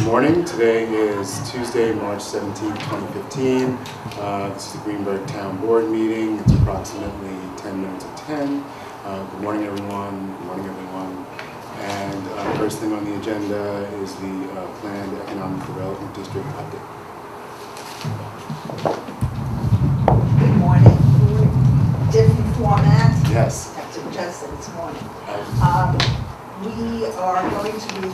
Good morning. Today is Tuesday, March 17th, 2015. This is the Greenburgh Town Board meeting. It's approximately 10 minutes of 10. Good morning, everyone. Good morning, everyone. And first thing on the agenda is the planned economic development district update. Good morning. Different format. Yes. I have to adjust it this morning. We are going to be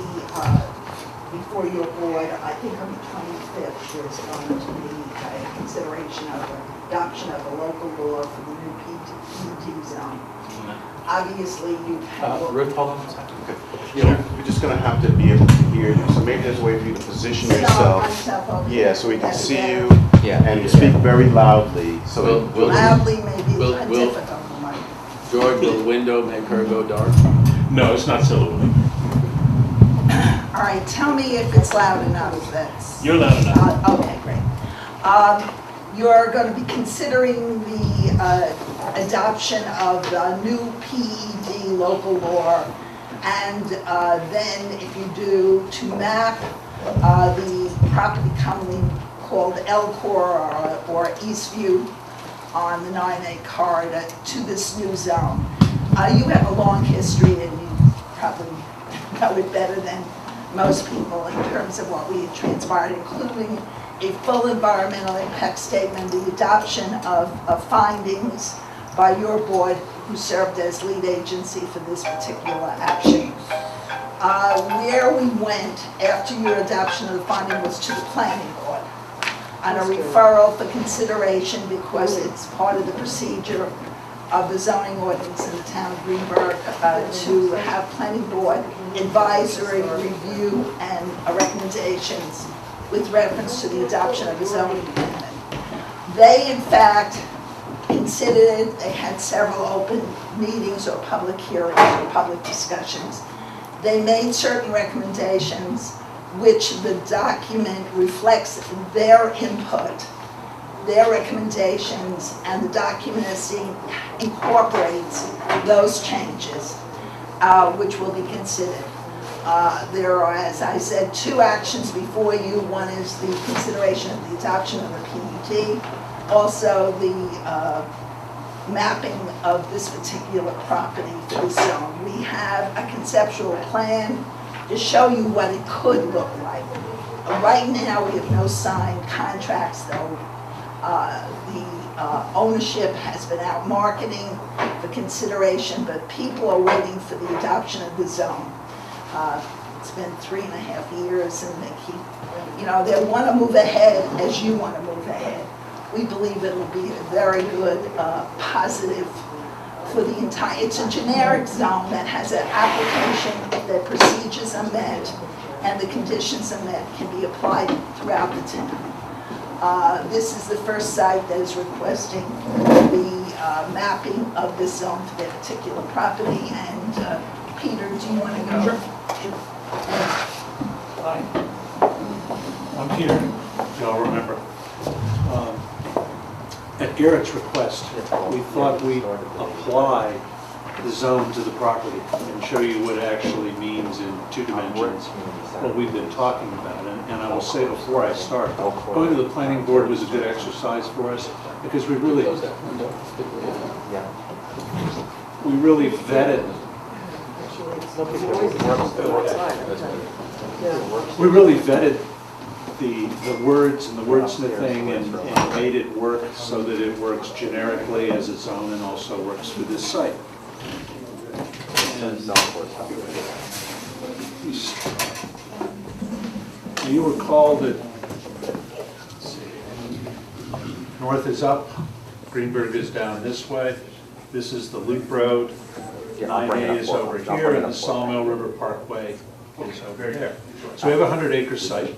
before your board, I think on the 25th, there's going to be a consideration of adoption of a local law for the new PUD zone. Obviously, you have... Ruth, hold on a second. Okay. Yeah, we're just going to have to be able to hear you, so maybe there's a way for you to position yourself. Yeah, so we can see you and speak very loudly. So loudly, maybe difficult. George, will the window make her go dark? No, it's not silhouette. All right, tell me if it's loud enough. You're loud enough. Okay, great. You're going to be considering the adoption of the new PED local law, and then if you do, to map the property commonly called Elcor or Eastview on the 9A corridor to this new zone. You have a long history, and you probably know it better than most people in terms of what we had transpired, including a full environmental impact statement, the adoption of findings by your board, who served as lead agency for this particular action. Where we went after your adoption of the finding was to the planning board on a referral for consideration, because it's part of the procedure of the zoning ordinance in the town of Greenburgh to have planning board advisory review and recommendations with reference to the adoption of the zoning amendment. They, in fact, considered it. They had several open meetings or public hearings or public discussions. They made certain recommendations which the document reflects their input, their recommendations, and the document incorporates those changes, which will be considered. There are, as I said, two actions before you. One is the consideration of the adoption of the PUD, also the mapping of this particular property for the zone. We have a conceptual plan to show you what it could look like. Right now, we have no signed contracts, though. The ownership has been out marketing for consideration, but people are waiting for the adoption of the zone. It's been 3.5 years, and they keep, they want to move ahead as you want to move ahead. We believe it will be a very good, positive for the entire, it's a generic zone that has an application, if the procedures are met and the conditions are met, can be applied throughout the town. This is the first site that is requesting the mapping of this zone for their particular property. And Peter, do you want to go? Sure. Hi, I'm Peter. Y'all remember. At Garrett's request, we thought we'd apply the zone to the property and show you what it actually means in 2 dimensions, what we've been talking about. And I will say before I start, going to the planning board was a good exercise for us, because we really vetted the words and the wordsmithing and made it work so that it works generically as a zone and also works for this site. And you recall that north is up, Greenburgh is down this way. This is the loop road. 9A is over here, and the Sawmill River Parkway is over there. So we have a 100-acre site.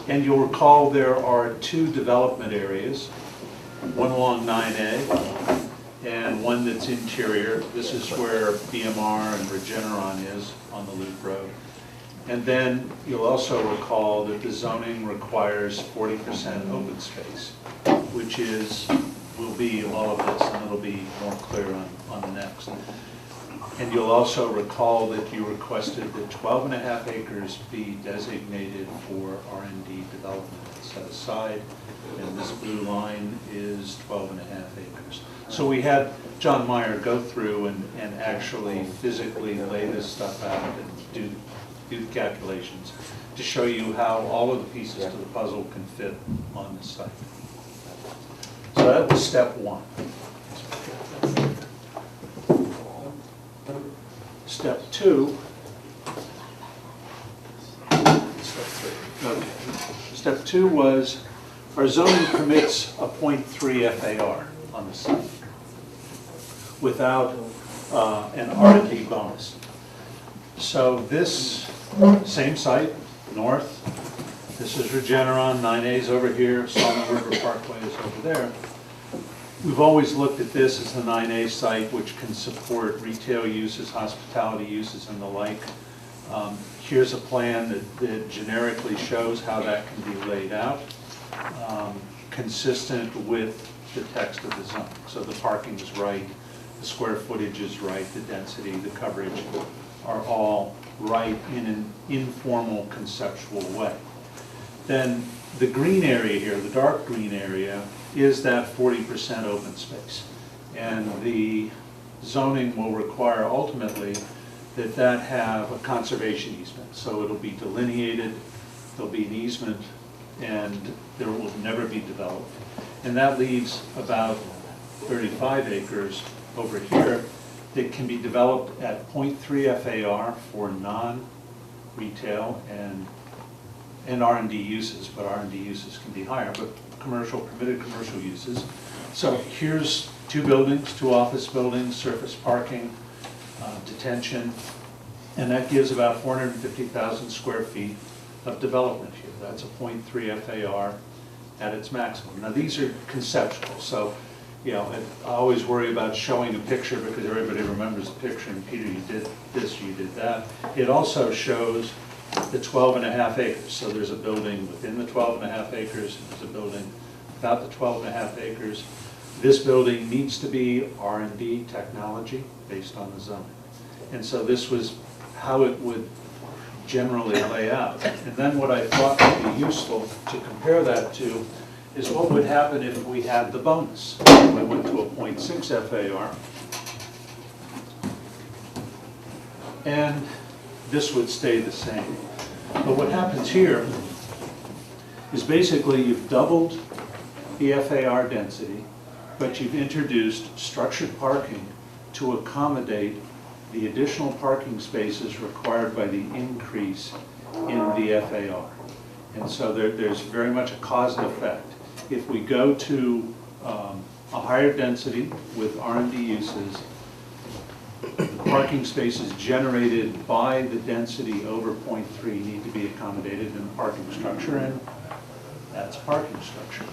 And you'll recall there are 2 development areas, one along 9A and one that's interior. This is where BMR and Regeneron is on the loop road. And then you'll also recall that the zoning requires 40% open space, which will be all of this, and it'll be more clear on the next. And you'll also recall that you requested that 12.5 acres be designated for R&D development and set aside, and this blue line is 12.5 acres. So we had John Meyer go through and actually physically lay this stuff out and do the calculations to show you how all of the pieces to the puzzle can fit on the site. So that was step one. Step two. Okay. Step two was our zoning permits a 0.3 FAR on the site without an R&D bonus. So this same site, north, this is Regeneron, 9A's over here, Sawmill River Parkway is over there. We've always looked at this as the 9A site, which can support retail uses, hospitality uses, and the like. Here's a plan that generically shows how that can be laid out, consistent with the text of the zone. So the parking is right, the square footage is right, the density, the coverage are all right in an informal conceptual way. Then the green area here, the dark green area, is that 40% open space. And the zoning will require ultimately that that have a conservation easement. So it'll be delineated, there'll be an easement, and there will never be developed. And that leaves about 35 acres over here that can be developed at 0.3 FAR for non-retail and R&D uses, but R&D uses can be higher, but permitted commercial uses. So here's 2 buildings, 2 office buildings, surface parking, detention, and that gives about 450,000 square feet of development here. That's a 0.3 FAR at its maximum. Now these are conceptual, so I always worry about showing a picture because everybody remembers the picture, and Peter, you did this, you did that. It also shows the 12.5 acres. So there's a building within the 12.5 acres, and there's a building without the 12.5 acres. This building needs to be R&D technology based on the zoning. And so this was how it would generally lay out. And then what I thought would be useful to compare that to is what would happen if we had the bonus. If we went to a 0.6 FAR, and this would stay the same. But what happens here is basically you've doubled the FAR density, but you've introduced structured parking to accommodate the additional parking spaces required by the increase in the FAR. And so there's very much a cause and effect. If we go to a higher density with R&D uses, the parking spaces generated by the density over 0.3 need to be accommodated in the parking structure, and that's parking structure.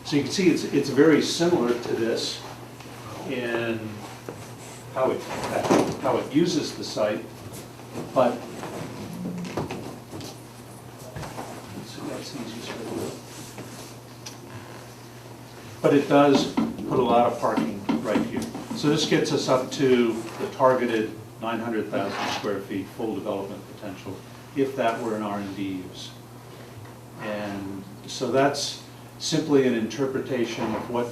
So you can see it's very similar to this in how it uses the site, but it does put a lot of parking right here. So this gets us up to the targeted 900,000 square feet full development potential if that were an R&D use. And so that's simply an interpretation of what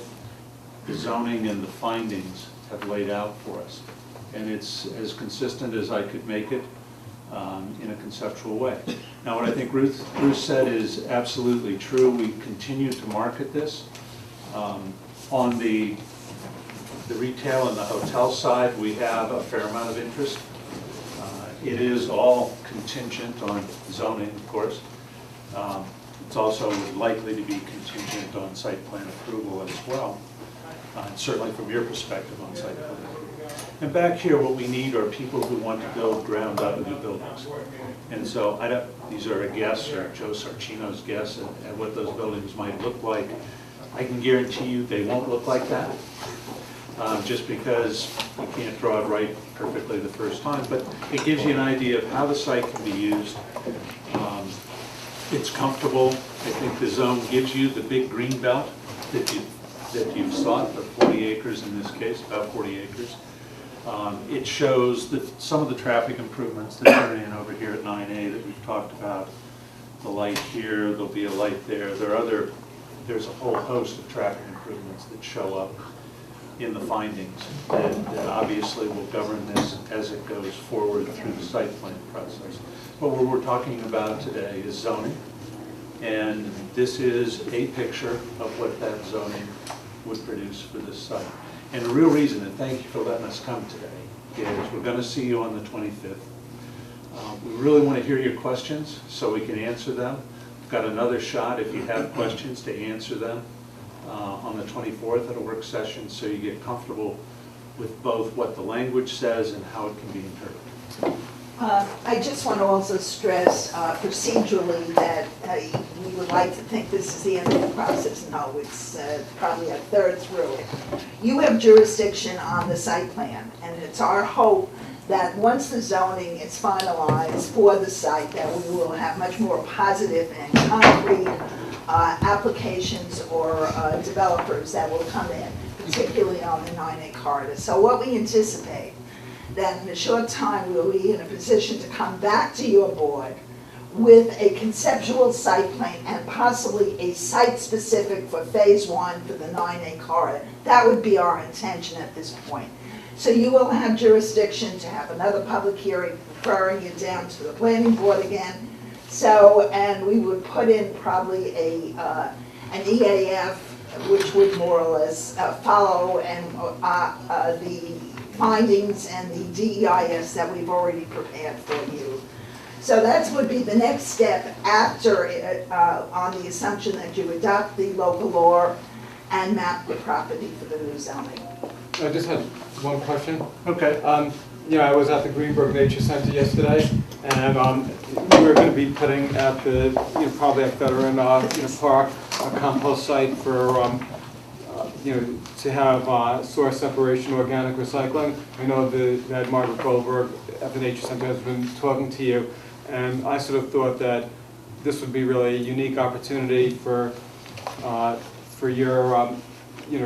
the zoning and the findings have laid out for us. And it's as consistent as I could make it in a conceptual way. Now what I think Ruth said is absolutely true. We continue to market this. On the retail and the hotel side, we have a fair amount of interest. It is all contingent on zoning, of course. It's also likely to be contingent on site plan approval as well, certainly from your perspective on site plan approval. And back here, what we need are people who want to build ground-up new buildings. And so these are a guess, or Joe Sarcino's guess at what those buildings might look like. I can guarantee you they won't look like that, just because you can't draw it right perfectly the first time, but it gives you an idea of how the site can be used. It's comfortable. I think the zone gives you the big green belt that you've sought, the 40 acres in this case, about 40 acres. It shows some of the traffic improvements that are in over here at 9A that we've talked about. The light here, there'll be a light there. There's a whole host of traffic improvements that show up in the findings that obviously will govern this as it goes forward through the site plan process. But what we're talking about today is zoning, and this is a picture of what that zoning would produce for this site. And the real reason, and thank you for letting us come today, is we're going to see you on the 25th. We really want to hear your questions so we can answer them. We've got another shot if you have questions to answer them on the 24th at a work session, so you get comfortable with both what the language says and how it can be interpreted. I just want to also stress procedurally that we would like to think this is the end of the process. No, it's probably a third through it. You have jurisdiction on the site plan, and it's our hope that once the zoning is finalized for the site, that we will have much more positive and concrete applications or developers that will come in, particularly on the 9A corridor. So what we anticipate, that in a short time we'll be in a position to come back to your board with a conceptual site plan and possibly a site-specific for phase 1 for the 9A corridor. That would be our intention at this point. So you will have jurisdiction to have another public hearing, referring it down to the planning board again. So, and we would put in probably an EAF, which would more or less follow and the findings and the DEIS that we've already prepared for you. So that would be the next step after, on the assumption that you adopt the local law and map the property for the new zoning. I just had one question. Okay. I was at the Greenburgh Nature Center yesterday, and we're going to be putting at the, probably at Veteran Park, a compost site for, to have source separation, organic recycling. I know that Margaret Goldberg at the Nature Center has been talking to you, and I sort of thought that this would be really a unique opportunity for your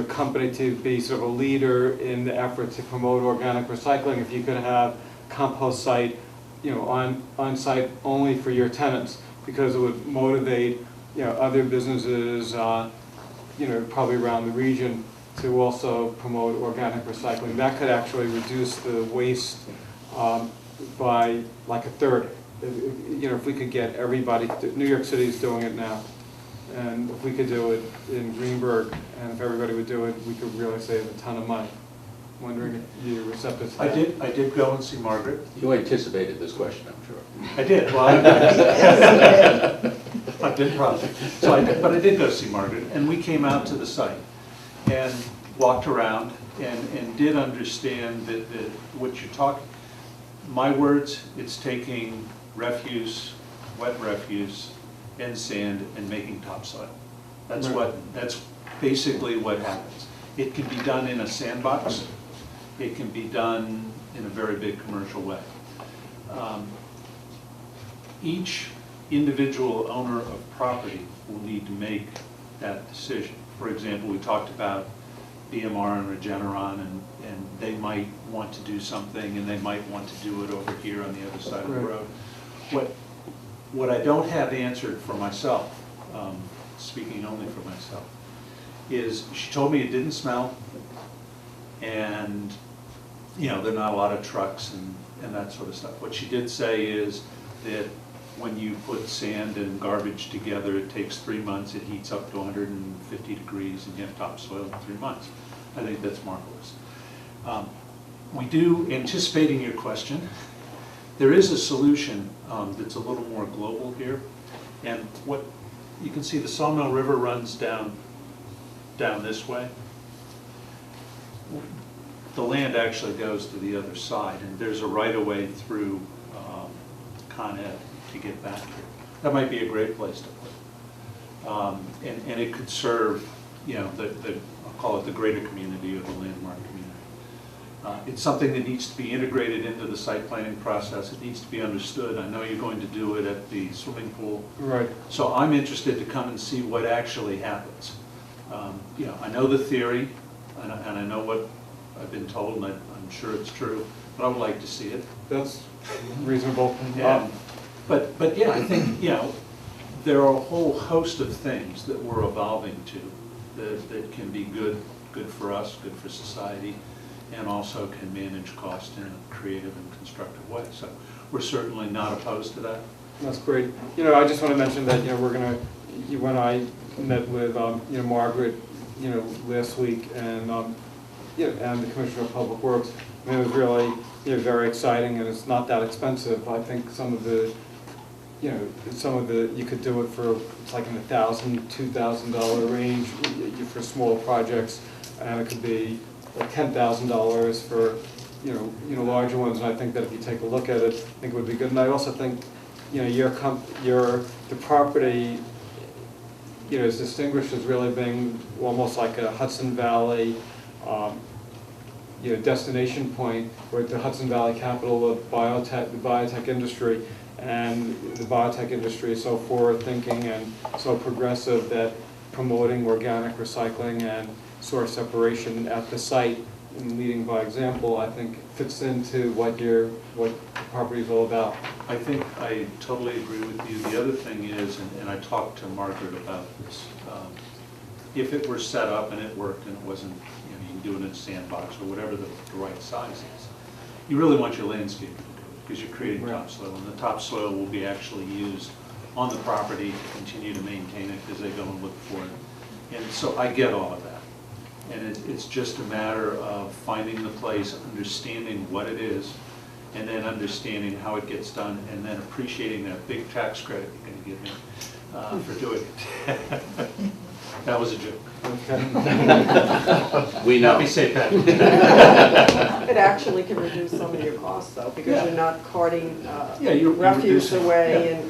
company to be sort of a leader in the effort to promote organic recycling. If you could have compost site, on site only for your tenants, because it would motivate, other businesses, probably around the region to also promote organic recycling. That could actually reduce the waste by like a third. If we could get everybody, New York City is doing it now. And if we could do it in Greenburgh, and if everybody would do it, we could really save a ton of money. Wondering if you're receptive to that. I did go and see Margaret. You anticipated this question, I'm sure. I did. Well, I did probably. But I did go see Margaret, and we came out to the site and walked around and did understand that what you're talking. My words, it's taking refuse, wet refuse, and sand and making topsoil. That's right. That's basically what happens. It can be done in a sandbox. It can be done in a very big commercial way. Each individual owner of property will need to make that decision. For example, we talked about BMR and Regeneron, and they might want to do something, and they might want to do it over here on the other side of the road. What I don't have answered for myself, speaking only for myself, is she told me it didn't smell, and there are not a lot of trucks and that sort of stuff. What she did say is that when you put sand and garbage together, it takes 3 months, it heats up to 150 degrees, and you have topsoil in 3 months. I think that's marvelous. We do, anticipating your question, there is a solution that's a little more global here, and what you can see, the Sawmill River runs down this way. The land actually goes to the other side, and there's a right-of-way through Con Ed to get back here. That might be a great place to put it. And it could serve, I'll call it the greater community or the landmark community. It's something that needs to be integrated into the site planning process. It needs to be understood. I know you're going to do it at the swimming pool. Right. So I'm interested to come and see what actually happens. I know the theory, and I know what I've been told, and I'm I'm sure it's true, but I would like to see it. That's reasonable. Yeah. But yeah, I think, you know, there are a whole host of things that we're evolving to that can be good for us, good for society, and also can manage cost in a creative and constructive way. So we're certainly not opposed to that. That's great. You know, I just want to mention that, you know, we're going to, you and I met with, you know, Margaret, you know, last week, and, you know, and the Commissioner of Public Works. I mean, it was really, you know, very exciting, and it's not that expensive. I think some of the, you know, you could do it for, it's like in the $1,000, $2,000 range for small projects, and it could be like $10,000 for, you know, larger ones. And I think that if you take a look at it, I think it would be good. And I also think, you know, the property, you know, is distinguished as really being almost like a Hudson Valley, you know, destination point, where the Hudson Valley capital of the biotech industry, and the biotech industry is so forward-thinking and so progressive that promoting organic recycling and source separation at the site and leading by example, I think fits into what the property is all about. I think I totally agree with you. The other thing is, and I talked to Margaret about this, if it were set up and it worked and it wasn't, you know, you can do it in a sandbox or whatever the right size is, you really want your landscaping to do it because you're creating topsoil, and the topsoil will be actually used on the property to continue to maintain it as they go and look for it. And so I get all of that. And it's just a matter of finding the place, understanding what it is, and then understanding how it gets done, and then appreciating that big tax credit you're going to give me for doing it. That was a joke. We know. Happy St. Patrick's Day. It actually can reduce some of your costs though, because you're not carting you're refuse reducing, away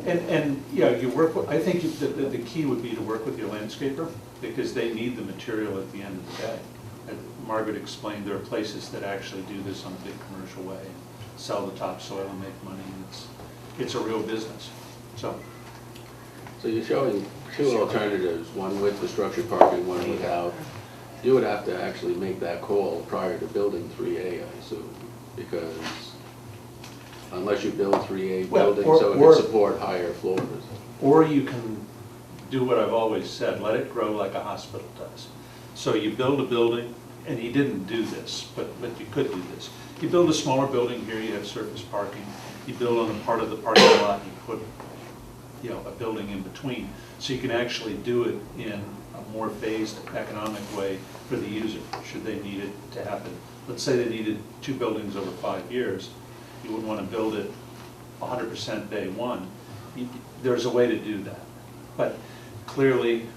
and yeah, you work with, I think the key would be to work with your landscaper, because they need the material at the end of the day. As Margaret explained, there are places that actually do this on a big commercial way, sell the topsoil and make money, and it's a real business. So you're showing two alternatives, one with the structured parking, one without. You would have to actually make that call prior to building 3A, I assume, because unless you build 3A buildings so it can support higher floors. Or you can do what I've always said, let it grow like a hospital does. So you build a building, and you didn't do this, but you could do this. You build a smaller building here, you have surface parking. You build on a part of the parking lot, you put, you know, a building in between. So you can actually do it in a more phased economic way for the user, should they need it to happen. Let's say they needed 2 buildings over 5 years. You wouldn't want to build it 100% day one. There's a way to do that. But clearly,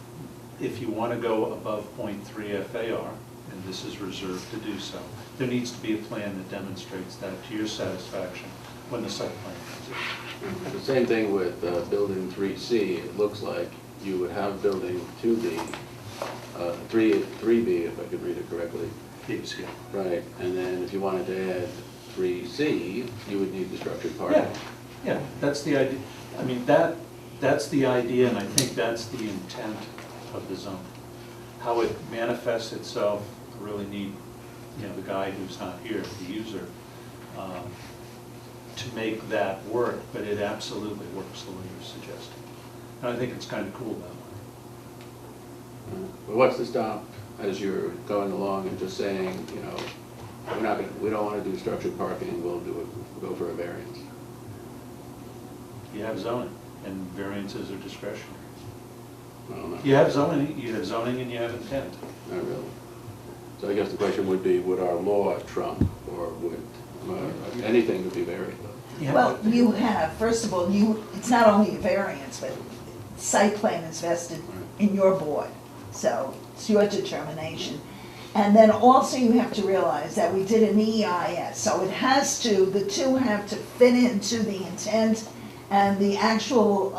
if you want to go above 0.3 FAR, and this is reserved to do so, there needs to be a plan that demonstrates that to your satisfaction when the site plan comes in. The same thing with building 3C. It looks like you would have building 2B, 3B if I could read it correctly. Yes, yeah. Right, and then if you wanted to add 3C, you would need the structured parking. Yeah, that's the idea. I mean, that's the idea, and I think that's the intent of the zone. How it manifests itself, I really need, you know, the guy who's not here, the user, to make that work, but it absolutely works the way you're suggesting. And I think it's kind of cool that way. But what's to stop as you're going along and just saying, you know, we don't want to do structured parking, we'll go for a variance? You have zoning, and variances are discretionary. I don't know. You have zoning, and you have intent. Not really. So I guess the question would be, would our law trump, or would anything would be varied? Yeah. Well, you have, first of all, it's not only a variance, but site plan is vested in your board. So it's your determination. And then also you have to realize that we did an EIS. So it has to, the two have to fit into the intent and the actual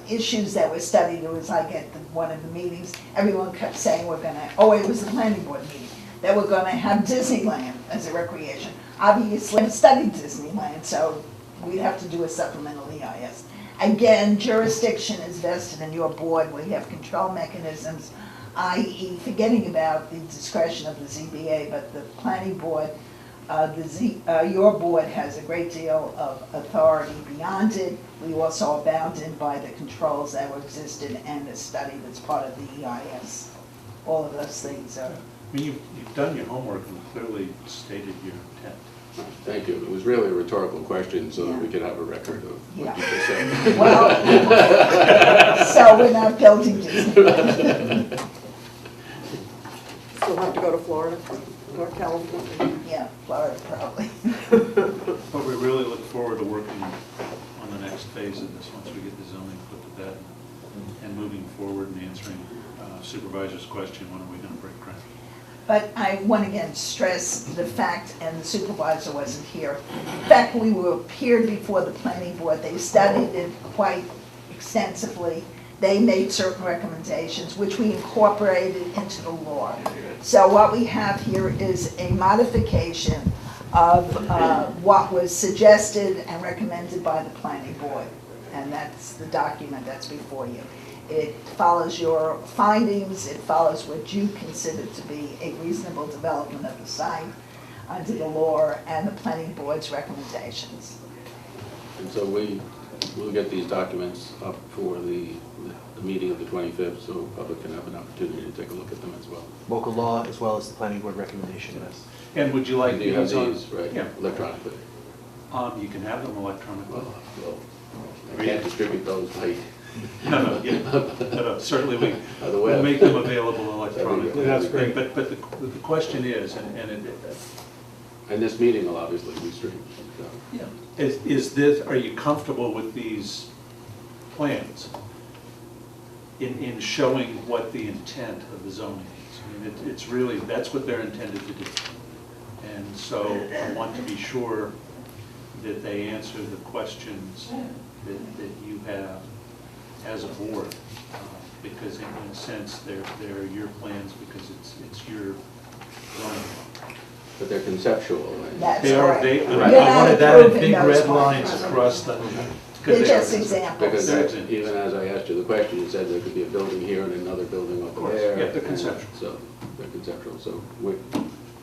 issues that were studied. It was like at one of the meetings, everyone kept saying we're gonna, it was the planning board meeting, that we're gonna have Disneyland as a recreation. Obviously, I've studied Disneyland, so we'd have to do a supplemental EIS. Again, jurisdiction is vested in your board, where you have control mechanisms, i.e. forgetting about the discretion of the ZBA, but the planning board your board has a great deal of authority beyond it. We also are bounded by the controls that were existed and the study that's part of the EIS. All of those things are. I mean, you've done your homework and clearly stated your intent. Thank you. It was really a rhetorical question so that we could have a record of what you just said. Well, so we're not building Disney. Still have to go to Florida or California. Yeah, Florida probably. But we really look forward to working on the next phase of this, once we get the zoning put to bed and moving forward and answering Supervisor's question, when are we going to break ground? But I want to again stress the fact, and the supervisor wasn't here, the fact we appeared before the planning board, they studied it quite extensively. They made certain recommendations, which we incorporated into the law. So what we have here is a modification of what was suggested and recommended by the planning board. And that's the document that's before you. It follows your findings, it follows what you consider to be a reasonable development of the site under the law and the planning board's recommendations. And so we'll get these documents up for the meeting of the 25th, so the public can have an opportunity to take a look at them as well. Local law as well as the planning board recommendation, yes. And would you like Do you have these on? these, right, Yeah. electronically? You can have them electronically. Well, I can't distribute those by No, certainly the we'll web. make them available electronically. That's great. But the question is, And this meeting will obviously be streamed. So. is this, are you comfortable with these plans in showing what the intent of the zoning is? I mean, it's really, that's what they're intended to do. And so I want to be sure that they answer the questions that you have as a board, because in a sense, they're your plans because it's your zoning. But they're conceptual. And That's They are, right. they, You're I not wanted that in approving big those red lines ones. across the. They're just Because examples. even as I asked you the question, you said there could be a building here and another building over course. there. Yeah, they're and conceptual. So they're conceptual. So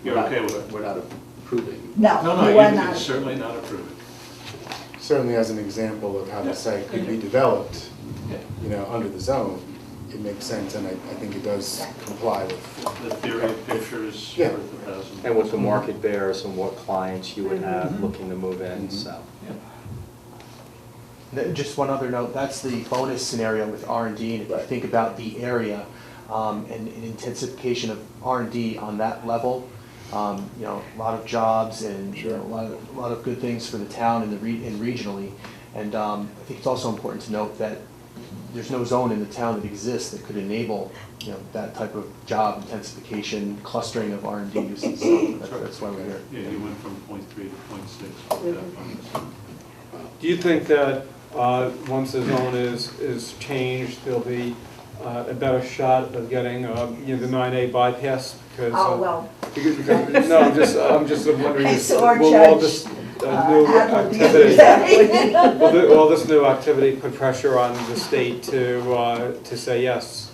You're okay with it? We're not approving. No, No, you are you're not. certainly not approving. Certainly as an example of how the site could be developed, under the zone, it makes sense, and I think it does comply with. The theory of pictures Yeah. worth 1,000. And what the market bears and what clients you would have looking to move in, so. Just one other note, that's the bonus scenario with R&D, and if you Right. think about the area and intensification of R&D on that level, a lot of jobs and a lot of good things for the town and regionally. And I think it's also important to note that there's no zone in the town that exists that could enable that type of job intensification, clustering of R&D uses. So that's why we're here. Yeah, you went from 0.3 to 0.6 with that bonus. Do you think that once the zone is changed, there'll be a better shot of getting the 9A bypass? Because, Oh, well. No, I'm just wondering. I saw will Judge all this new Adler the activity, other day. will all this new activity put pressure on the state to say yes?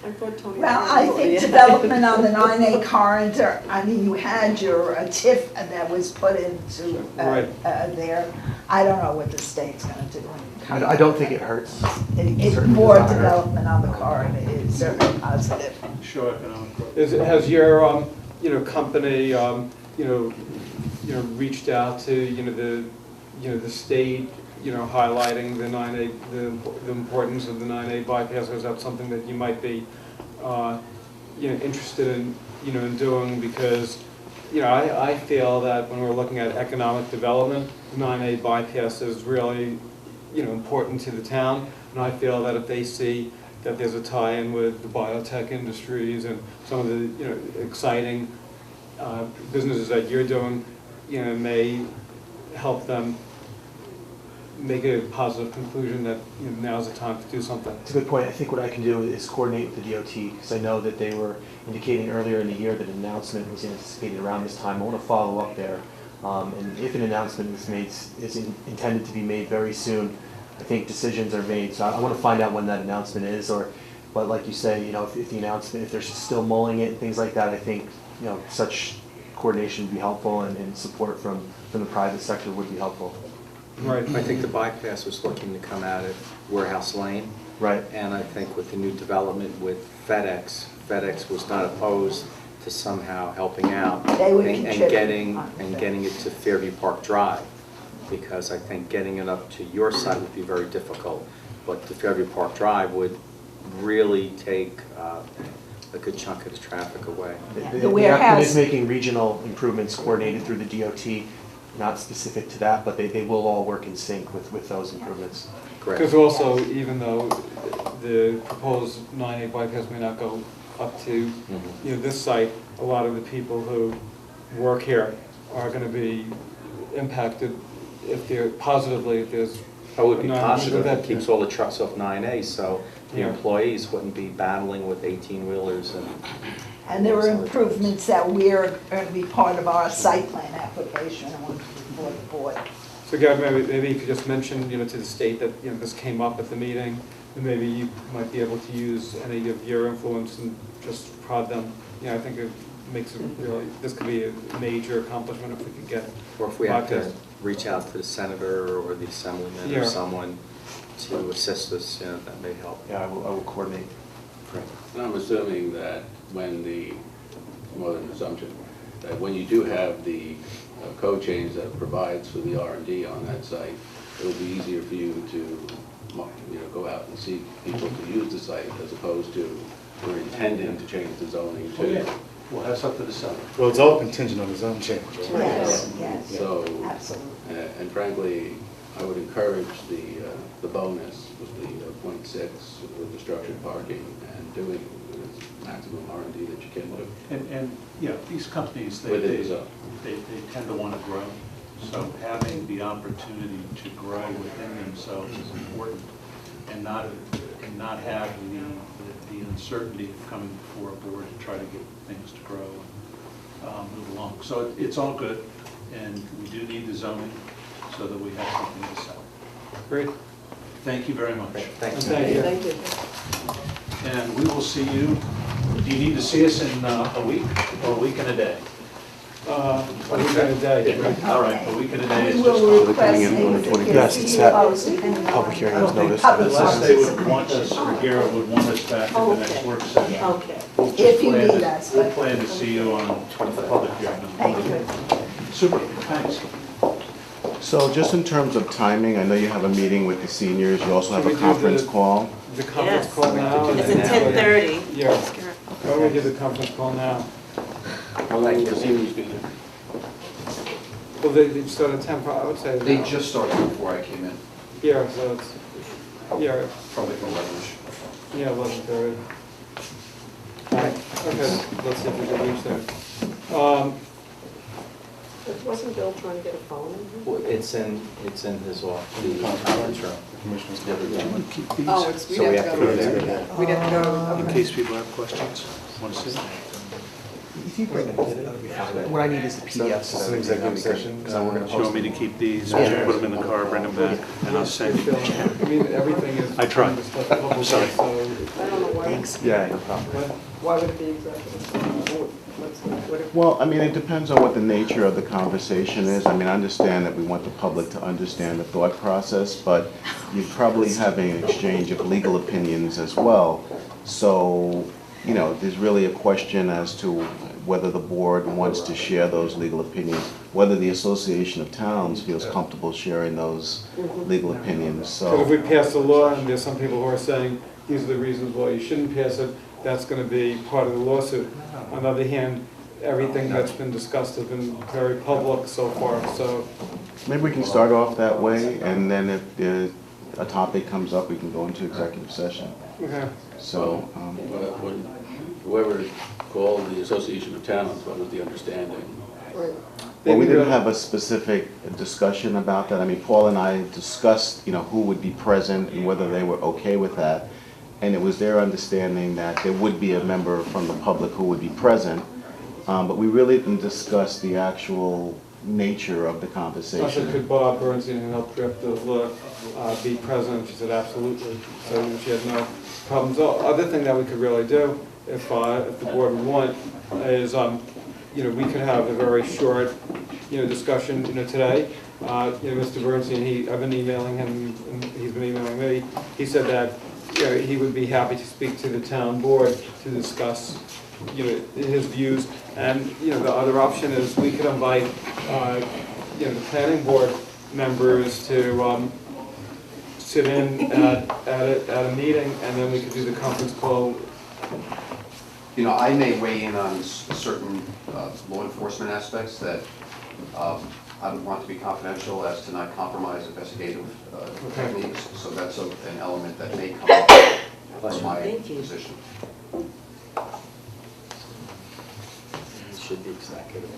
I thought Tony. Well, I think development on the 9A corridor, I mean, you had your TIF that was put into Right. there. I don't know what the state's gonna do. I don't think it hurts. It's Certainly more does not hurt. development on the corridor is certainly positive. Show economic growth. Has your company reached out to the state highlighting the 9A, the importance of the 9A bypass? Or is that something that you might be interested in doing? Because I feel that when we're looking at economic development, the 9A bypass is really important to the town, and I feel that if they see that there's a tie-in with the biotech industries and some of the exciting businesses that you're doing, may help them make a positive conclusion that now's the time to do something. It's a good point. I think what I can do is coordinate with the DOT, because I know that they were indicating earlier in the year that an announcement was anticipated around this time. I want to follow up there. And if an announcement is intended to be made very soon, I think decisions are made. So I want to find out when that announcement is, but like you say, if the announcement, if they're still mulling it and things like that, I think, such coordination would be helpful, and support from the private sector would be helpful. Right. I think the bypass was looking to come out at Warehouse Lane. Right. And I think with the new development with FedEx was not opposed to somehow helping out They would and contribute. getting it to Fairview Park Drive, because I think getting it up to your site would be very difficult, but the Fairview Park Drive would really take a good chunk of the traffic away. The The applicant warehouse- is making regional improvements coordinated through the DOT, not specific to that, but they will all work in sync with those improvements. Correct. Because also, even though the proposed 9A bypass may not go up to, this site, a lot of the people who work here are going to be impacted if they're positively, if there's. It would be No, positive, that- it keeps all the trucks off 9A, so the Yeah. employees wouldn't be battling with 18-wheelers and... And there were improvements that we're going to be part of our site plan application on before the board. So Gavin, maybe you could just mention, to the state that, this came up at the meeting, and maybe you might be able to use any of your influence and just prod them. I think it makes it really, this could be a major accomplishment if we could get. Or if we have to bypass. reach out to the senator or the assemblyman Yeah. or someone to assist us, that may help. Yeah, I will coordinate. And I'm assuming that more than an assumption, that when you do have the code change that provides for the R&D on that site, it'll be easier for you to, go out and seek people to use the site as opposed to we're intending to change the zoning Oh, yeah. to. Well, that's up to the seller. Well, it's all contingent on the zone change. Yes, yes, So, absolutely. and frankly, I would encourage the bonus with the .6 with the structured parking and doing the maximum R&D that you can do. And these companies, they Within the zone. tend to want to grow. So having the opportunity to grow within themselves is important, and not have the uncertainty of coming before a board to try to get things to grow and move along. So it's all good, and we do need the zoning so that we have something to sell. Great. Thank you very much. Thank you. Thank you. Thank you. And we will see you, do you need to see us in a week or a week and a day? A week and a day, right? All right, a week and a day is We just will fine. request coming in on the 20th. Yes, it's set. Public hearing was noticed. Unless they would want us, or Garrett would want us back at the next work session. Okay. We'll just If you plan need to- us, We'll but- plan to see you on the public hearing. Thank you. Super, thanks. So just in terms of timing, I know you have a meeting with the seniors, you also have Should a we do conference the- call. The conference Yes. call now? It's at 10:30. Yeah. Why don't we do the conference call now? How long will the seniors be there? Well, they start at 10, I would say. They now. just started before I came in, Yeah, so it's, yeah, probably from 11ish. yeah, 11:30. Okay, let's see if we can reach there. Wasn't Bill trying to get a phone in here? Well, it's in his office, the conference room. Oh, it's, we'd So we have have to to go go there. there. We'd have to go. In case people have questions, want to see? If you bring it, that'll be fine. What I need is the PDF. This is an executive session. Because we're going to Do you want me to keep these, or put them in the car, bring them back, and I'll send you? I mean, everything is. I tried. I'm sorry. So, I don't know why, Yeah, no problem. why would it be executive? What if- Well, I mean, it depends on what the nature of the conversation is. I mean, I understand that we want the public to understand the thought process, but you're probably having an exchange of legal opinions as well. So, there's really a question as to whether the board wants to share those legal opinions, whether the Association of Towns feels comfortable sharing those legal opinions, because if so. we pass a law and there's some people who are saying, these are the reasons why you shouldn't pass it, that's going to be part of the lawsuit. On the other hand, everything that's been discussed has been very public so far, so. Maybe we can start off that way, and then if a topic comes up, we can go into executive session. Okay. So, When whoever called the Association of Towns, what was the understanding? Right. well, we didn't have a specific discussion about that. I mean, Paul and I discussed, who would be present and whether they were okay with that. And it was their understanding that there would be a member from the public who would be present. But we really didn't discuss the actual nature of the I said, conversation. could Bob Bernstein, who helped draft the law, be present? She said, absolutely. So she had no problems. The other thing that we could really do, if the board would want, is we could have a very short, discussion, today. Mr. Bernstein, I've been emailing him, and he's been emailing me. He said that, he would be happy to speak to the town board to discuss, his views. And, the other option is we could invite, the planning board members to, sit in at a meeting, and then we could do the conference call. I may weigh in on certain law enforcement aspects that I would want to be confidential as to not compromise investigative techniques. So that's an element that may come up from my position. It should be executive.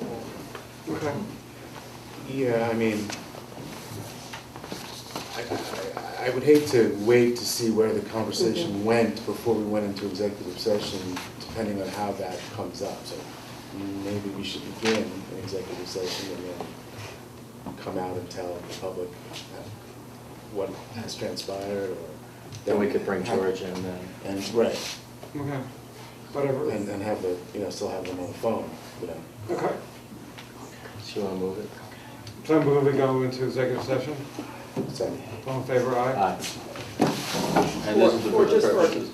Okay. Yeah, I mean, I would hate to wait to see where the conversation went before we went into executive session, depending on how that comes up. So maybe we should begin an executive session and then come out and tell the public what has transpired, or Then we could bring George in then. and right, Okay. Whatever. and have the still have them on the phone, Okay. So you want to move it? So I'm moving go into executive session. So, All in favor, aye? Aye. And this is the Or first just for- purposes.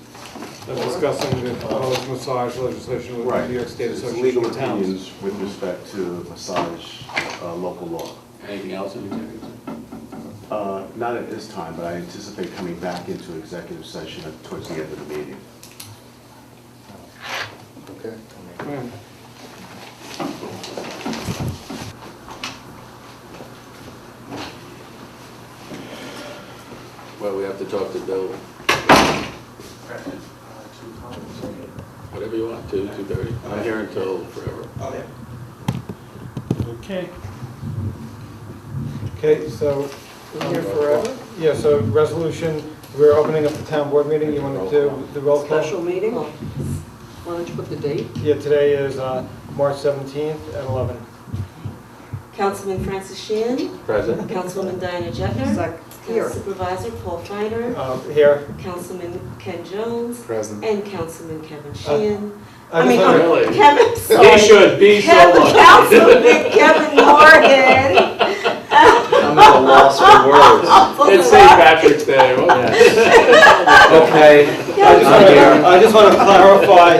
Discussing the proposed massage legislation with the Right. New York State It's Association legal of Towns. opinions with respect to massage local law. Anything else in executive? Not at this time, but I anticipate coming back into executive session towards the end of the meeting. okay. Okay. Well, we have to talk to Bill. Whatever you want, 2:30. I'm here until forever. Okay. Okay, so. Here forever? Yeah, so resolution, we're opening up the town board meeting. You want to do the roll call? Special meeting? Why don't you put the date? Yeah, today is March 17th at 11. Councilman Francis Sheehan, Present? Councilwoman Diana Jettner, Here. Supervisor Paul Finer, Here. Councilman Ken Jones, Present. and Councilman Kevin Sheehan. I just mean, wanna- Really? Kevin, He sorry. should be so lucky. Councilman Kevin Morgan. I'm at a loss for words. It's St. Patrick's Day. Okay. I just want to clarify. I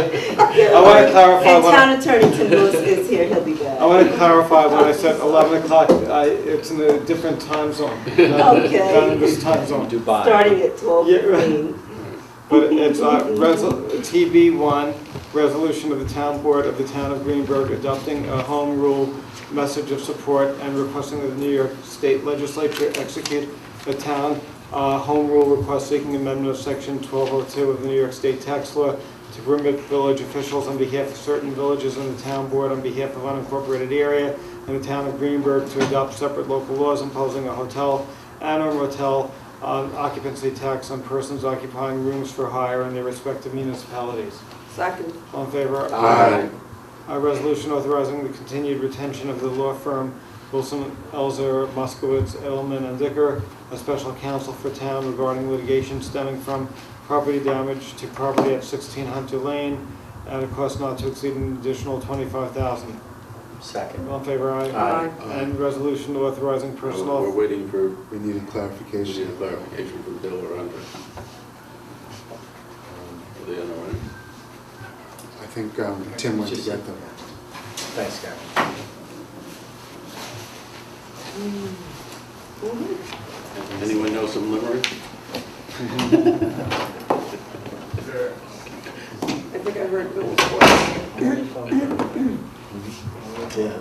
want to clarify. And when Town Attorney Tim Lewis is here, he'll be back. I want to clarify when I said 11 o'clock, it's in a different time zone. Not in this time zone. Dubai. Starting at 12:15. But it's TB1, resolution of the town board of the town of Greenburgh adopting a home rule message of support and requesting that the New York State Legislature execute a town home rule request seeking amendment of section 1202 of the New York State tax law to permit village officials on behalf of certain villages in the town board on behalf of unincorporated area in the town of Greenburgh to adopt separate local laws imposing a hotel and or motel occupancy tax on persons occupying rooms for hire in their respective municipalities. Second. All in favor? Aye. A resolution authorizing the continued retention of the law firm Wilson, Elzer, Moskowitz, Edelman, and Dicker as special counsel for town regarding litigation stemming from property damage to property at 16 Hunter Lane at a cost not to exceed an additional $25,000. Second. All in favor? Aye. Aye. And resolution authorizing We're personnel. waiting for, We needed we clarification. need a clarification from Bill or Andre. Are they on the way? I think Tim went to get them. Thanks, Gary. Anyone know some limerick? I think I heard Bill's voice. Yeah.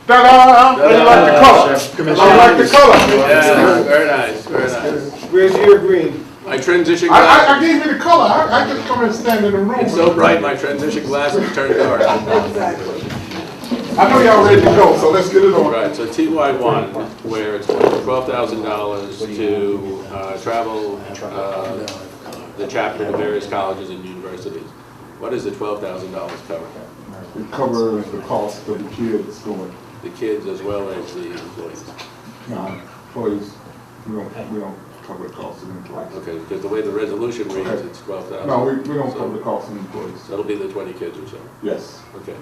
Ta-da! How you like the color? I like the color. Yeah, very nice, very nice. Where's your green? My transition I glasses, gave you the color. I just come and stand in the room. it's so bright, my transition glasses turned dark. Exactly. I know y'all ready to go, so let's get it on. Right, so TY1, where it's $12,000 to travel the chapter to various colleges and universities. What does the $12,000 cover? It covers the cost of the kids going. The kids as well as the employees. Employees, we don't public costs and employees. Okay, because the way the resolution reads, Okay. it's 12,000. No, we don't So- public costs and employees. So that'll be the 20 kids or so. Yes. Okay.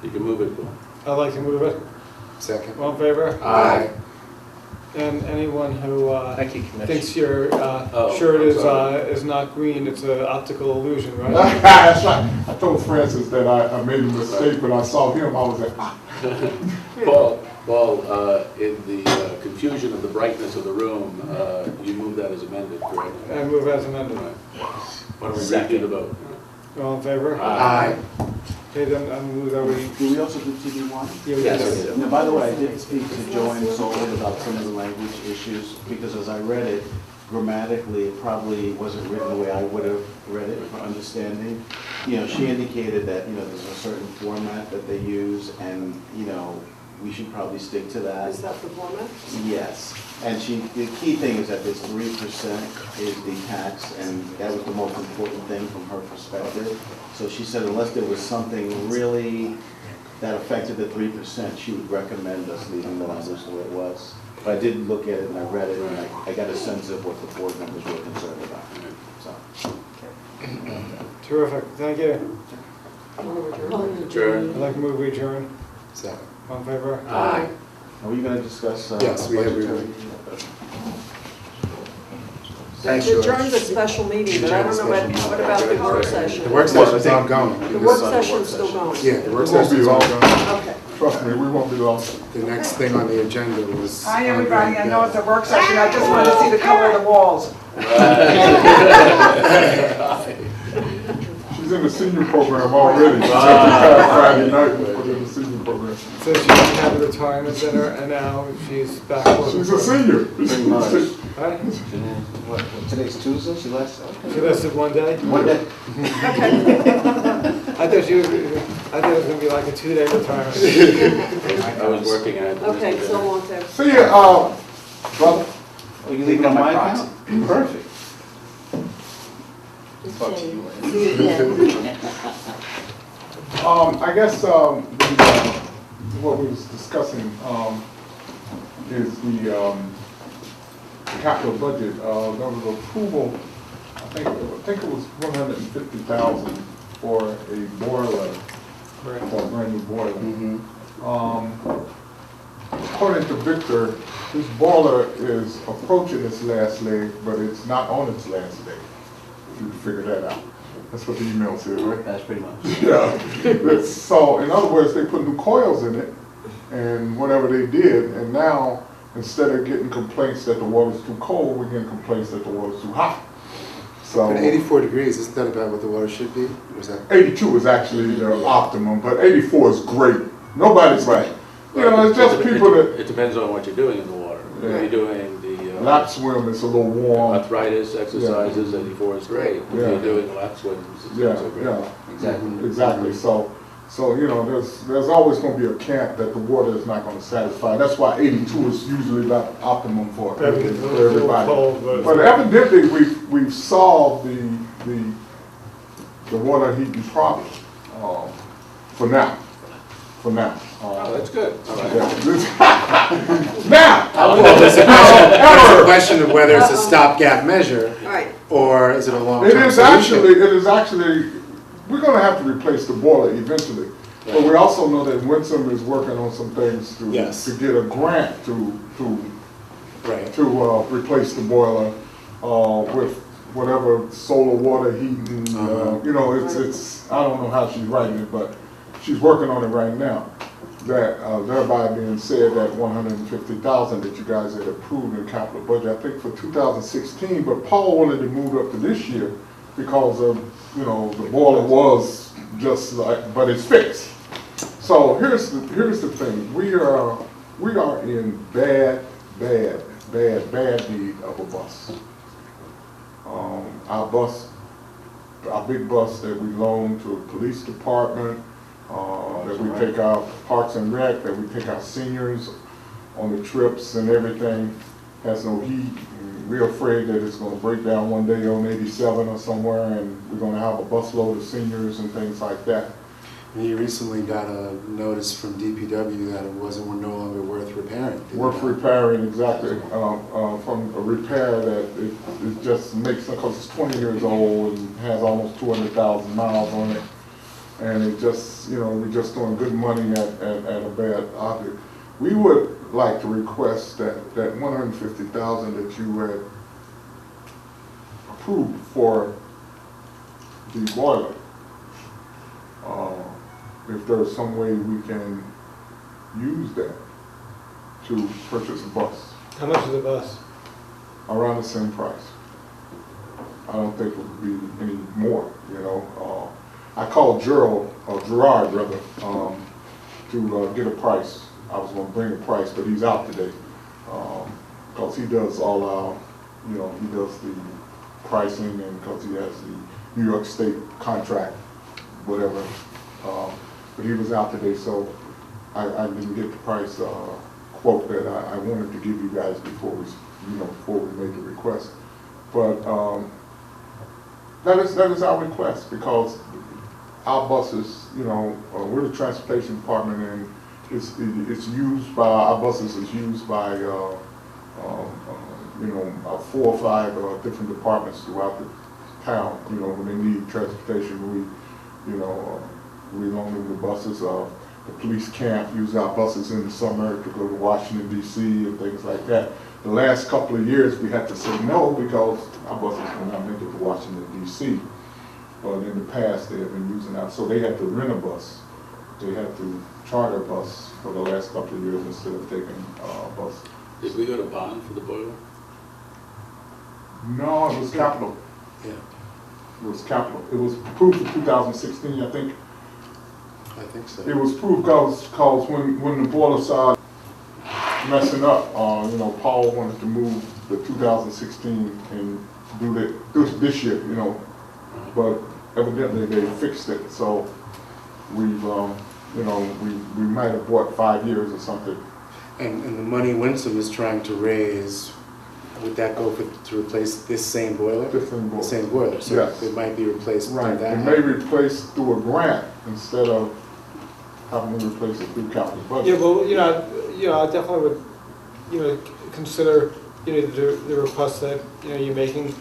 You can move it, Bill. I'd like to move it. Second. All in favor? Aye. And anyone who Thank you, Commissioner. thinks your Oh, shirt I'm is sorry. is not green, it's an optical illusion, right? That's right. I told Francis that I made a mistake, but I saw him, I was like, ah. Paul, in the confusion of the brightness of the room, you moved that as amended, correct? I move as amended. Why don't we redo the vote? All in favor? Aye. Okay, then I move that we. Do we also do TV1? Yeah, we Yes. did. Now, by the way, I did speak to Joanne Solon about some of the language issues, because as I read it, grammatically, it probably wasn't written the way I would have read it for understanding. You know, she indicated that, you know, there's a certain format that they use, and, you know, we should probably stick to that. Is that the format? Yes, and the key thing is that this 3% is the tax, and that was the most important thing from her perspective. So she said unless there was something really that affected the 3%, she would recommend us leaving the language the way it was. But I did look at it and I read it, and I got a sense of what the board members were concerned about, so. Terrific, thank you. Adjourn. I'd like to move we adjourn. Second. All in favor? Aye. Are we gonna discuss? Yes, we have- budgetary? Thanks, The George. adjourn's a special meeting, but I don't know what about the work session? The work session's ongoing. The work session's still going? Yeah, the work It won't be session's long. ongoing. Okay. Trust me, we won't be long. The next thing on the agenda was. Hi, everybody, I know it's a work session, I just wanted to see the color of the walls. She's in the senior program already. She retired Friday night and put in the senior program. So she didn't have a retirement dinner, and now she's back. working. She's a senior. Right? What, today's Tuesday, she last? She lasted one day? One day. I thought it was gonna be like a 2-day retirement. I was working at it. Okay, so long time. See ya, brother. Oh, you leave it on my account? Perfect. I guess, what we was discussing, is the capital budget. There was approval, I think it was 150,000 for a boiler, for a brand new boiler. Mhm. According to Victor, this boiler is approaching its last leg, but it's not on its last leg. You can figure that out. That's what the email said, right? That's pretty much. Yeah. So, in other words, they put new coils in it, and whatever they did, and now, instead of getting complaints that the water's too cold, we're getting complaints that the water's too hot. So, But 84 degrees, isn't that about what the water should be? Or is that? 82 is actually the optimum, but 84 is great. Nobody's right. You know, it's just people that It depends on what you're doing in the water. Yeah. If you're doing the lap swim, it's a little warm. arthritis exercises, 84 is great. If Yeah. you're doing lap swims, it's Yeah, not so great. yeah, exactly. So you know, there's always going to be a camp that the water is not going to satisfy. That's why 82 is usually about optimum for everybody. But evidently, we've solved the water heating problem for now. Oh, that's good. All right. Now, It's a question of whether it's a stopgap measure All right. or is it a it long-term is actually, we're going to have to replace the boiler eventually. But we also know that Winsome is working on some things Yes. to get a grant to Right. replace the boiler with whatever solar water heating. You know, it's I don't know how she's writing it, but she's working on it right now. That thereby being said, that 150,000 that you guys had approved in capital budget, I think for 2016, but Paul wanted to move up to this year because of, you know, the boiler was just like, but it's fixed. So here's the thing. We are in bad need of a bus. Our big bus that we loan to the police department, that we take our Parks and Rec, that we take our seniors on the trips and everything, has no heat. We're afraid that it's going to break down one day on 87 or somewhere, and we're going to have a busload of seniors and things like that. He recently got a notice from DPW that it wasn't no longer worth repairing. did he Worth not? repairing, exactly, from a repair that it just makes, because it's 20 years old and has almost 200,000 miles on it. And it just, we're just throwing good money at a bad object. We would like to request that 150,000 that you had approved for the boiler. If there's some way we can use that to purchase a bus, How much is the bus? around the same price. I don't think it would be any more, I called Gerard rather, to get a price. I was gonna bring a price, but he's out today. Cause he does all our, he does the pricing, and cause he has the New York State contract, whatever. But he was out today, so I didn't get the price quote that I wanted to give you guys before we made the request. But that is our request, because our buses, we're the transportation department, and it's used by, our buses is used by 4 or 5 different departments throughout the town. When they need transportation, we loan them the buses. The police camp use our buses in the summer to go to Washington, D.C. and things like that. The last couple of years we had to say no because our buses will not make it to Washington, D.C. But in the past they have been using that. So they had to rent a bus. They had to charter a bus for the last couple of years instead of taking a bus. Did we go to bond for the boiler? No, it was capital. Yeah, It was capital. It was approved for 2016, I think. I think so. It was approved because when the boiler started messing up, Paul wanted to move the 2016 and do it this year, but evidently they fixed it. So we've, we might have bought 5 years or something. And the money Winsome is trying to raise, would that go to replace this same boiler? Different boiler. The same boiler, so Yes. it might be replaced through Right. that. It may replace through a grant instead of having to replace it through capital budget. Yeah, well, I definitely would, consider, the request that, you're making.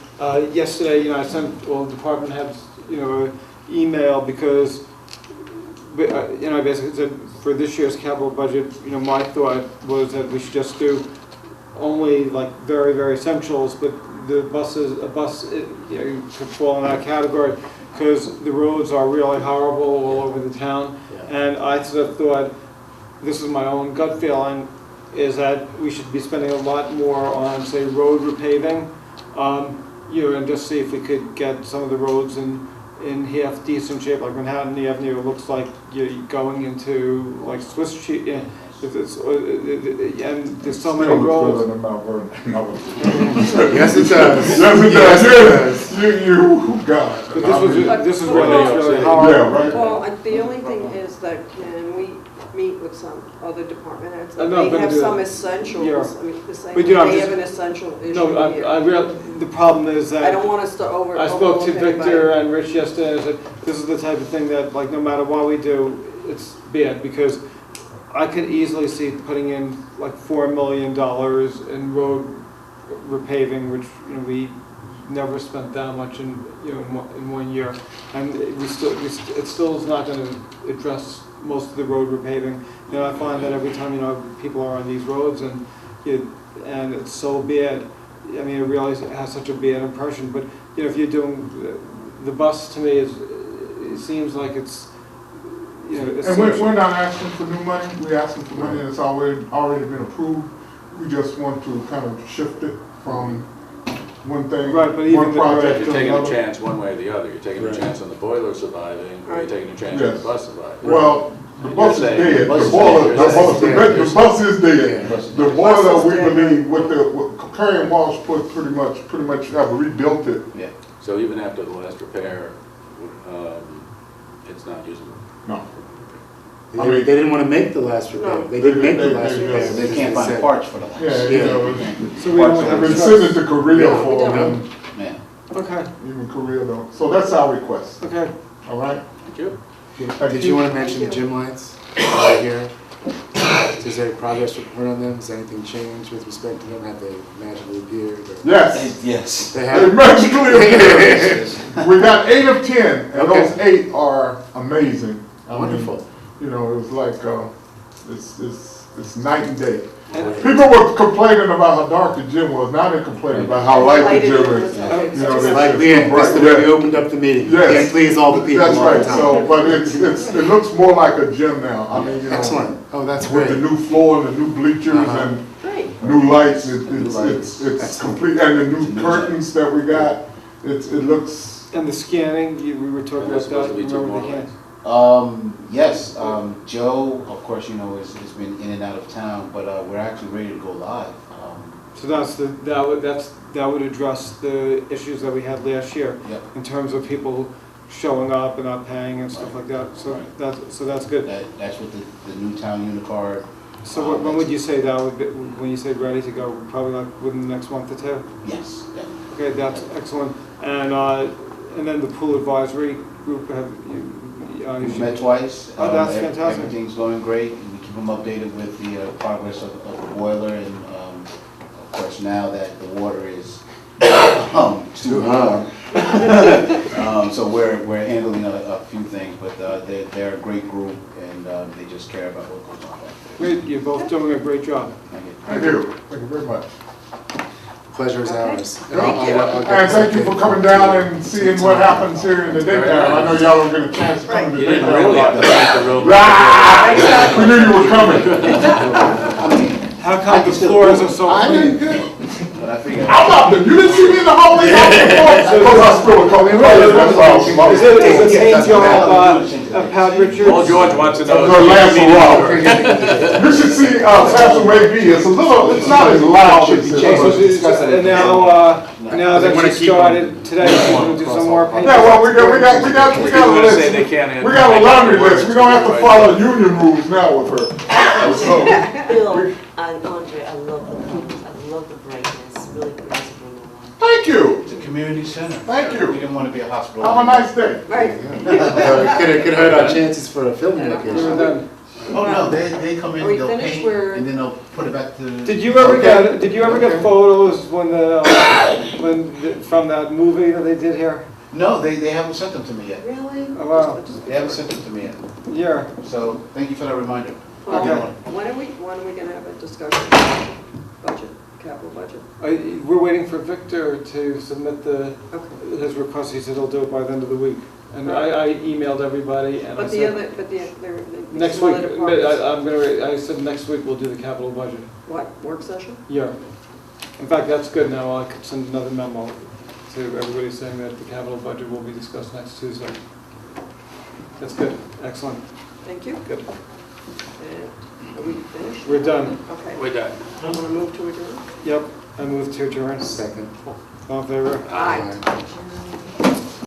Yesterday, I sent all the department heads, an email because, I basically said for this year's capital budget, my thought was that we should just do only like very, very essentials, but a bus, could fall in that category because the roads are really horrible all over the town. And I sort of thought, this is my own gut feeling, is that we should be spending a lot more on, say, road repaving, and just see if we could get some of the roads in half decent shape, like Manhattan Avenue. It looks like you're going into like Swiss cheese. And there's so many roads. Yes, it does. Yes, it does. You got it. But this is really hard. Yeah, right. Well, the only thing is that can we meet with some other department heads? No, They but have the- some essentials, yeah. I mean, the same, But, they I'm have just- an essential issue No, here. the problem is that I don't want us to I spoke to overlook Victor anybody. and Rich yesterday, and I said, this is the type of thing that, like, no matter what we do, it's bad, because I could easily see putting in like $4 million in road repaving, which, we never spent that much in, in 1 year. And it still is not gonna address most of the road repaving. I find that every time, people are on these roads and it's so bad. I mean, it really has such a bad impression, but, if you're doing, the bus to me it seems like it's, it's And we're not asking for new money. We're asking for money that's already been approved. We just want to kind of shift it from one thing, Right, but even one the- project You're to taking a another. chance one way or the other. You're taking a Right. chance on the boiler surviving, or you're Right. taking a chance on Yes. the bus surviving. Well, the And bus is you're saying dead. the bus The is boiler, dead. the bus is dead. Yeah. The boiler, we dead. believe, with Curry and Walsh put pretty much have rebuilt it. Yeah. So even after the last repair, it's not usable. No. They didn't want to make the last repair. No. They didn't make the They- last they- repair. they just Can't find said- parts for the last. Yeah, Yeah. So we don't I've have been trucks. sending to Korea Yeah, for we them, Yeah. Okay, even Korea though. So that's our request, okay. all right? Thank you. Did you want to mention the gym lights right here? Is there a progress report on them? Has anything changed with respect to them? Have they magically appeared? Or? Yes. Yes. They They have? magically appeared. We got 8 of 10, and Okay. those 8 are amazing. I mean, Wonderful. you know, it was like, it's night and day. People were complaining about how dark the gym was, now they're complaining about how light the gym is. You know, It's it's like so Leanne, that's the bright. way we opened up the meeting. Yes. Can't please all the people That's all the right, time. so, but it looks more like a gym now. I mean, you know. Excellent. Oh, that's With great. the new floor and the new bleachers and Great. new lights, lights. it's Excellent. complete, and the new curtains that we got, it looks, And the scanning, we were talking about Supposed that, to be two remember the more hand? Yes, Joe, of course, you know, has been in and out of town, but we're actually ready to go live. So that would address the issues that we had last year Yep. in terms of people showing up and not paying and stuff like that. So that's good. That's with the new town unicard. So when would you say that would be, when you say ready to go? Probably like within the next month or two? Yes, definitely. Okay, that's excellent. And then the pool advisory group, have you? We've met twice. Oh, that's fantastic. Everything's going great. We keep them updated with the progress of the boiler, and of course, now that the water is too warm. So we're handling a few things, but they're a great group, and they just care about what goes on back there. Great, you're both doing a great job. thank you very much. Pleasure is ours. Thank you. And thank you for coming down and seeing what happens here in the daytime. I know y'all don't get a chance to come in the You didn't daytime. really have to thank the room. Ah! We knew you were coming. I mean, How come the floors are so I clean? didn't, but I figured. I'm not, you didn't see me in the hallway before? I spilled a couple of that's all. Is it the paint job of Pat Richards? All George wants to know Her is, last do you need while. another? You should see Pastor Ray B. It's not as loud as it was. And now that she started today, she's gonna do some more paint. Yeah, well, we got a People say they list. can't answer. We got a laundry list. We don't have to follow union rules now with her. So, Bill and Andre, I love the paint, I love the brightness, really brings the room alive. thank you. It's a community center. Thank you. We didn't want to be a hospital. Have a nice day. Right. Could hurt our chances for a filming We're location. done. Oh, no, they come in, Are we they'll finished? paint, We're- and then they'll put it back to. Did you ever get photos from that movie that they did here? No, they haven't sent them to me yet. Really? Oh, wow. They haven't sent them to me yet. Yeah. So, thank you for that reminder. Okay. When are we gonna have a discussion? Budget, capital budget? We're waiting for Victor to submit Okay. his request. He said he'll do it by the end of the week. And I emailed everybody and I But the said, other, next some week, other departments. I said next week we'll do the capital budget. What, work session? Yeah. In fact, that's good now. I could send another memo to everybody saying that the capital budget will be discussed next Tuesday. That's good. Excellent. Thank you. Good. And are we finished? We're done. Okay. We're done. I'm gonna move to adjourn. Yep. I move to adjourn. Second. All in favor? Aye. Aye.